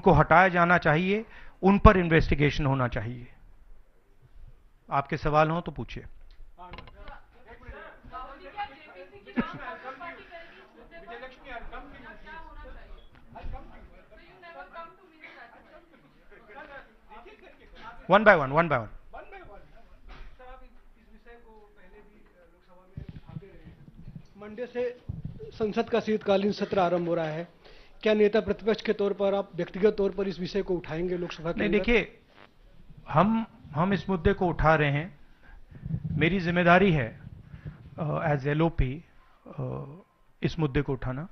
उनको हटाया जाना चाहिए, उन पर इन्वेस्टिगेशन होना चाहिए। आपके सवाल हो तो पूछिए। One by one. मंडे से संसद का शीतकालीन सत्र आरंभ हो रहा है। क्या नेता प्रतिपक्ष के तौर पर आप व्यक्तिगत तौर पर इस विषय को उठाएंगे लोकसभा के नहीं, अंदर? देखिए, हम इस मुद्दे को उठा रहे हैं। मेरी जिम्मेदारी है एज एलओपी इस मुद्दे को उठाना।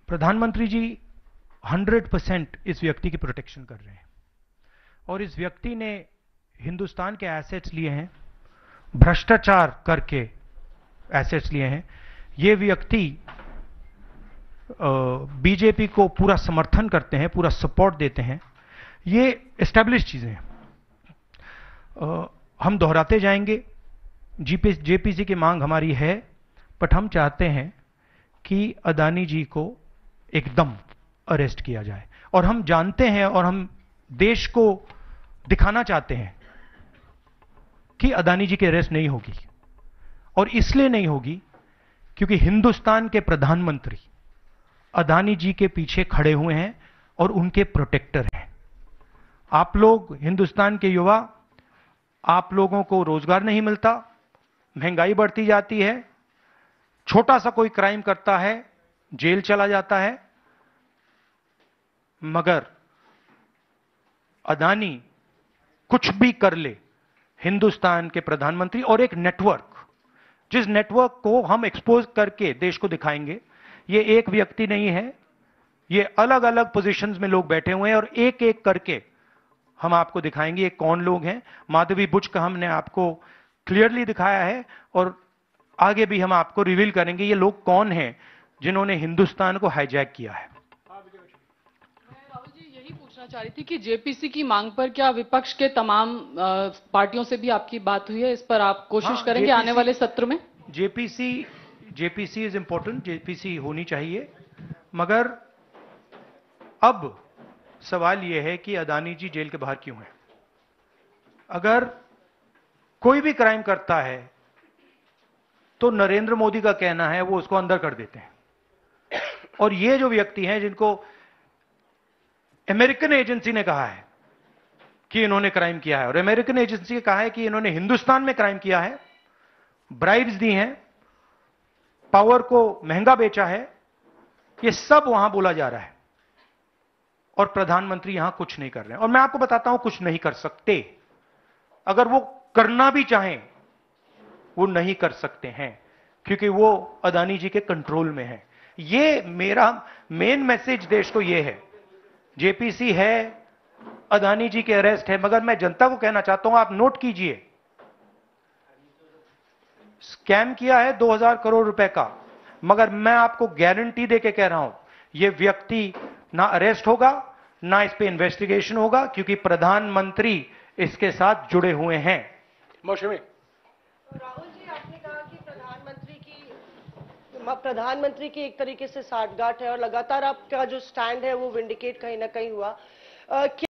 प्रधानमंत्री जी 100% इस व्यक्ति की प्रोटेक्शन कर रहे हैं, और इस व्यक्ति ने हिंदुस्तान के एसेट्स लिए हैं, भ्रष्टाचार करके एसेट्स लिए हैं। ये व्यक्ति बीजेपी को पूरा समर्थन करते हैं, पूरा सपोर्ट देते हैं। ये एस्टैब्लिश चीजें हैं। हम दोहराते जाएंगे। जेपीसी की मांग हमारी है, बट हम चाहते हैं कि अदानी जी को एकदम अरेस्ट किया जाए। और हम जानते हैं और हम देश को दिखाना चाहते हैं कि अदानी जी की अरेस्ट नहीं होगी। और इसलिए नहीं होगी क्योंकि हिंदुस्तान के प्रधानमंत्री अदानी जी के पीछे खड़े हुए हैं और उनके प्रोटेक्टर हैं। आप लोग हिंदुस्तान के युवा, आप लोगों को रोजगार नहीं मिलता, महंगाई बढ़ती जाती है, छोटा सा कोई क्राइम करता है जेल चला जाता है, मगर अदानी कुछ भी कर ले, हिंदुस्तान के प्रधानमंत्री और एक नेटवर्क, जिस नेटवर्क को हम एक्सपोज करके देश को दिखाएंगे। ये एक व्यक्ति नहीं है, ये अलग अलग पोजीशंस में लोग बैठे हुए हैं, और एक एक करके हम आपको दिखाएंगे ये कौन लोग हैं। माधवी बुच का हमने आपको क्लियरली दिखाया है, और आगे भी हम आपको रिवील करेंगे ये लोग कौन हैं जिन्होंने हिंदुस्तान को हाईजैक किया है। राहुल जी, यही पूछना चाह रही थी कि जेपीसी की मांग पर क्या विपक्ष के तमाम पार्टियों से भी आपकी बात हुई है? इस पर आप कोशिश करेंगे आने वाले सत्र में? जेपीसी इज इंपॉर्टेंट, जेपीसी होनी चाहिए, मगर अब सवाल यह है कि अदानी जी जेल के बाहर क्यों हैं। अगर कोई भी क्राइम करता है तो नरेंद्र मोदी का कहना है वो उसको अंदर कर देते हैं, और ये जो व्यक्ति हैं जिनको अमेरिकन एजेंसी ने कहा है कि इन्होंने क्राइम किया है, और अमेरिकन एजेंसी ने कहा है कि इन्होंने हिंदुस्तान में क्राइम किया है, ब्राइब्स दी हैं, पावर को महंगा बेचा है, ये सब वहां बोला जा रहा है, और प्रधानमंत्री यहां कुछ नहीं कर रहे हैं। और मैं आपको बताता हूं कुछ नहीं कर सकते। अगर वो करना भी चाहें वो नहीं कर सकते हैं, क्योंकि वो अदानी जी के कंट्रोल में है। ये मेरा मेन मैसेज देश को ये है, जेपीसी है, अदानी जी के अरेस्ट है, मगर मैं जनता को कहना चाहता हूं, आप नोट कीजिए, स्कैम किया है 2000 करोड़ रुपए का, मगर मैं आपको गारंटी देके कह रहा हूं यह व्यक्ति ना अरेस्ट होगा, ना इस पे इन्वेस्टिगेशन होगा, क्योंकि प्रधानमंत्री इसके साथ जुड़े हुए हैं। मौसमी राहुल जी, आपने कहा कि प्रधानमंत्री की एक तरीके से साठगांठ है, और लगातार आपका जो स्टैंड है वो विंडिकेट कहीं ना कहीं हुआ।